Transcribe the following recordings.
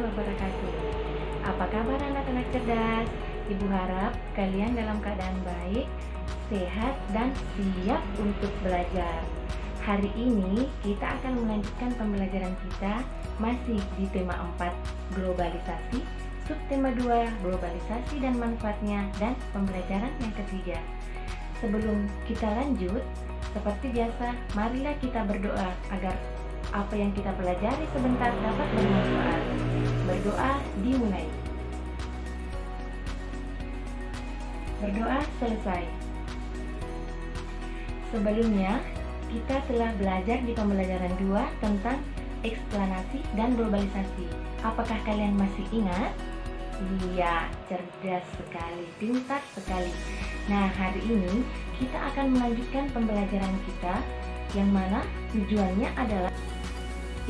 wabarakatuh. Apa kabar anak-anak cerdas? Ibu harap kalian dalam keadaan baik, sehat, dan siap untuk belajar. Hari ini kita akan melanjutkan pembelajaran kita masih di tema 4, globalisasi, subtema 2, globalisasi dan manfaatnya, dan pembelajaran yang ketiga. Sebelum kita lanjut, seperti biasa, marilah kita berdoa agar apa yang kita pelajari sebentar dapat bermanfaat. Berdoa dimulai. Berdoa selesai. Sebelumnya, kita telah belajar di pembelajaran 2 tentang eksplanasi dan globalisasi. Apakah kalian masih ingat? Iya, cerdas sekali, pintar sekali. Nah, hari ini kita akan melanjutkan pembelajaran kita yang mana tujuannya adalah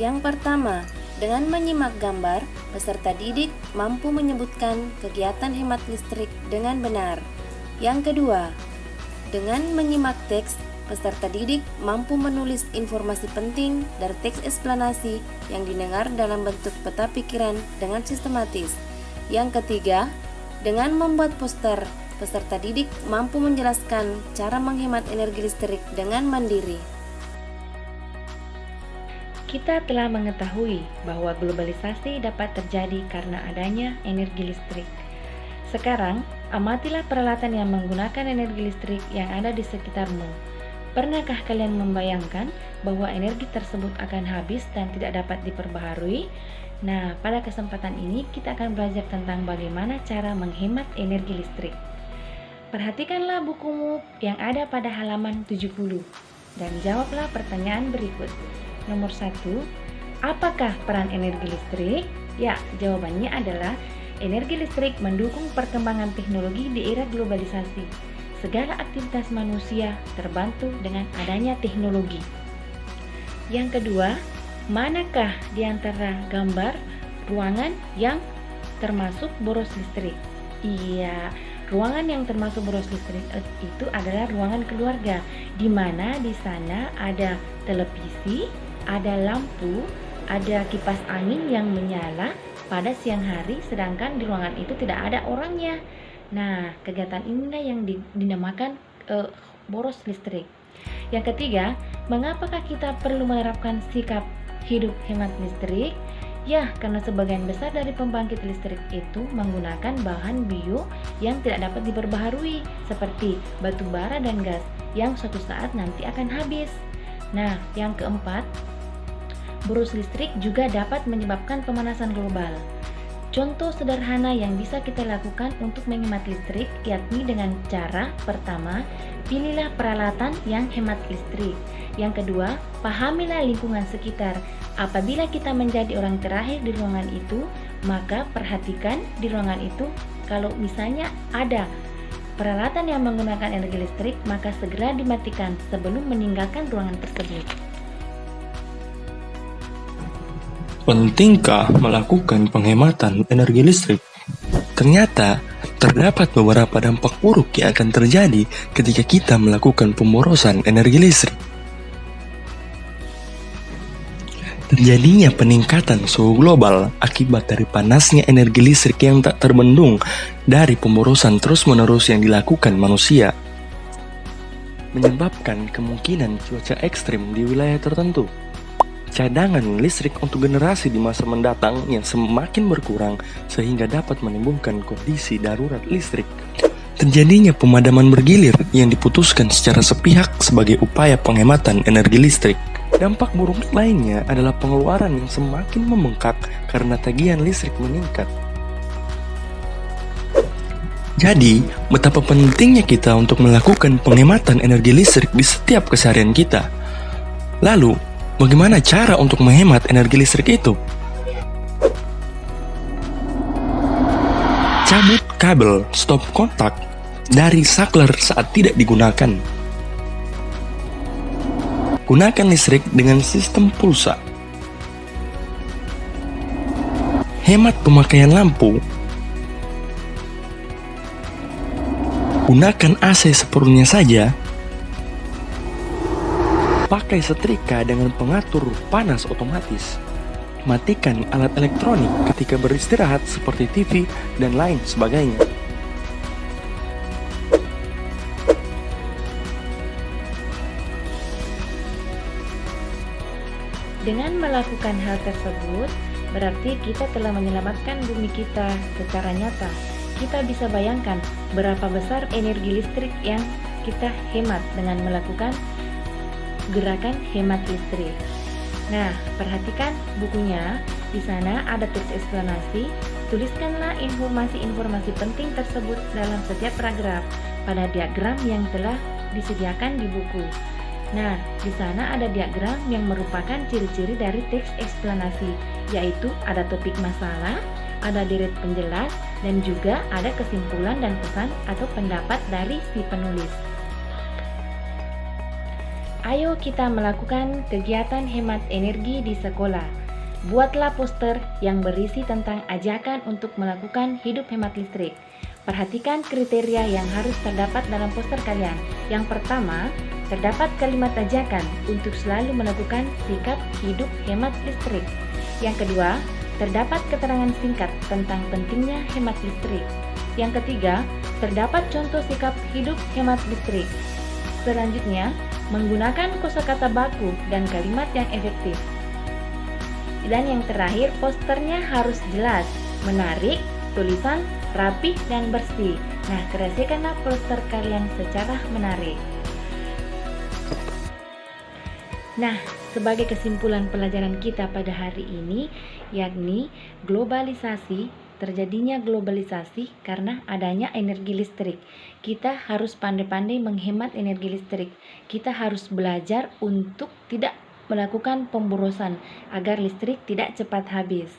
yang pertama, dengan menyimak gambar, peserta didik mampu menyebutkan kegiatan hemat listrik dengan benar. Yang kedua, dengan menyimak teks, peserta didik mampu menulis informasi penting dari teks eksplanasi yang didengar dalam bentuk peta pikiran dengan sistematis. Yang ketiga, dengan membuat poster, peserta didik mampu menjelaskan cara menghemat energi listrik dengan mandiri. kita telah mengetahui bahwa globalisasi dapat terjadi karena adanya energi listrik. Sekarang, amatilah peralatan yang menggunakan energi listrik yang ada di sekitarmu. Pernahkah kalian membayangkan bahwa energi tersebut akan habis dan tidak dapat diperbaharui? Nah, pada kesempatan ini kita akan belajar tentang bagaimana cara menghemat energi listrik. Perhatikanlah bukumu yang ada pada halaman 70 dan jawablah pertanyaan berikut. Nomor 1, apakah peran energi listrik? Ya, jawabannya adalah energi listrik mendukung perkembangan teknologi di era globalisasi. Segala aktivitas manusia terbantu dengan adanya teknologi. Yang kedua, manakah di antara gambar ruangan yang termasuk boros listrik? Iya, ruangan yang termasuk boros listrik itu adalah ruangan keluarga, di mana di sana ada televisi, ada lampu, ada kipas angin yang menyala pada siang hari, sedangkan di ruangan itu tidak ada orangnya. Nah, kegiatan inilah yang dinamakan boros listrik. Yang ketiga, mengapakah kita perlu menerapkan sikap hidup hemat listrik? Ya, karena sebagian besar dari pembangkit listrik itu menggunakan bahan bio yang tidak dapat diperbaharui, seperti batu bara dan gas, yang suatu saat nanti akan habis. Nah, yang keempat, boros listrik juga dapat menyebabkan pemanasan global. Contoh sederhana yang bisa kita lakukan untuk menghemat listrik yakni dengan cara pertama, pilihlah peralatan yang hemat listrik. Yang kedua, pahamilah lingkungan sekitar. Apabila kita menjadi orang terakhir di ruangan itu, maka perhatikan di ruangan itu kalau misalnya ada peralatan yang menggunakan energi listrik, maka segera dimatikan sebelum meninggalkan ruangan tersebut. Pentingkah melakukan penghematan energi listrik? Ternyata, terdapat beberapa dampak buruk yang akan terjadi ketika kita melakukan pemborosan energi listrik. Terjadinya peningkatan suhu global akibat dari panasnya energi listrik yang tak terbendung dari pemborosan terus-menerus yang dilakukan manusia, menyebabkan kemungkinan cuaca ekstrim di wilayah tertentu. Cadangan listrik untuk generasi di masa mendatang yang semakin berkurang sehingga dapat menimbulkan kondisi darurat listrik. Terjadinya pemadaman bergilir yang diputuskan secara sepihak sebagai upaya penghematan energi listrik. Dampak buruk lainnya adalah pengeluaran yang semakin membengkak karena tagihan listrik meningkat. Jadi, betapa pentingnya kita untuk melakukan penghematan energi listrik di setiap keseharian kita. Lalu, bagaimana cara untuk menghemat energi listrik itu? Cabut kabel stop kontak dari saklar saat tidak digunakan. Gunakan listrik dengan sistem pulsa. Hemat pemakaian lampu. Gunakan AC seperlunya saja. Pakai setrika dengan pengatur panas otomatis. Matikan alat elektronik ketika beristirahat seperti TV dan lain sebagainya. Dengan melakukan hal tersebut, berarti kita telah menyelamatkan bumi kita secara nyata. Kita bisa bayangkan berapa besar energi listrik yang kita hemat dengan melakukan gerakan hemat listrik. Nah, perhatikan bukunya. Di sana ada teks eksplanasi. Tuliskanlah informasi-informasi penting tersebut dalam setiap paragraf pada diagram yang telah disediakan di buku. Nah, di sana ada diagram yang merupakan ciri-ciri dari teks eksplanasi, yaitu ada topik masalah, ada deret penjelas, dan juga ada kesimpulan dan pesan atau pendapat dari si penulis. Ayo kita melakukan kegiatan hemat energi di sekolah. Buatlah poster yang berisi tentang ajakan untuk melakukan hidup hemat listrik. Perhatikan kriteria yang harus terdapat dalam poster kalian. Yang pertama, terdapat kalimat ajakan untuk selalu melakukan sikap hidup hemat listrik. Yang kedua, terdapat keterangan singkat tentang pentingnya hemat listrik. Yang ketiga, terdapat contoh sikap hidup hemat listrik. Selanjutnya, menggunakan kosakata baku dan kalimat yang efektif. Dan yang terakhir, posternya harus jelas, menarik, tulisan rapi dan bersih. Nah, kreasikanlah poster kalian secara menarik. Nah, sebagai kesimpulan pelajaran kita pada hari ini, yakni terjadinya globalisasi karena adanya energi listrik. Kita harus pandai-pandai menghemat energi listrik. Kita harus belajar untuk tidak melakukan pemborosan agar listrik tidak cepat habis.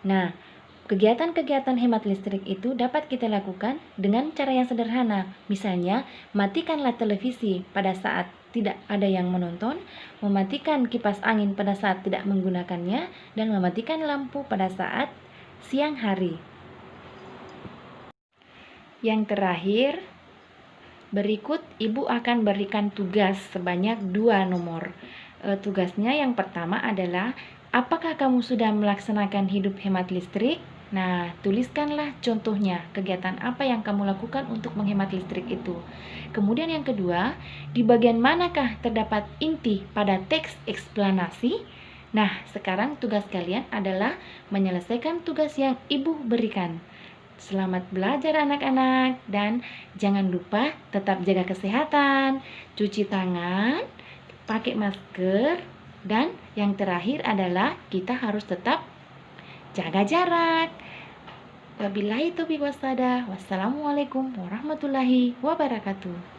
Nah, kegiatan-kegiatan hemat listrik itu dapat kita lakukan dengan cara yang sederhana. Misalnya, matikanlah televisi pada saat tidak ada yang menonton, mematikan kipas angin pada saat tidak menggunakannya, dan mematikan lampu pada saat siang hari. Yang terakhir, berikut Ibu akan berikan tugas sebanyak 2 nomor. Tugasnya yang pertama adalah, apakah kamu sudah melaksanakan hidup hemat listrik? Nah, tuliskanlah contohnya, kegiatan apa yang kamu lakukan untuk menghemat listrik itu. Kemudian yang kedua, di bagian manakah terdapat inti pada teks eksplanasi? Nah, sekarang tugas kalian adalah menyelesaikan tugas yang Ibu berikan. Selamat belajar anak-anak, dan jangan lupa tetap jaga kesehatan, cuci tangan, pakai masker, dan yang terakhir adalah kita harus tetap jaga jarak. Wabillahi taufiq wassalamah. Wassalamualaikum warahmatullahi wabarakatuh.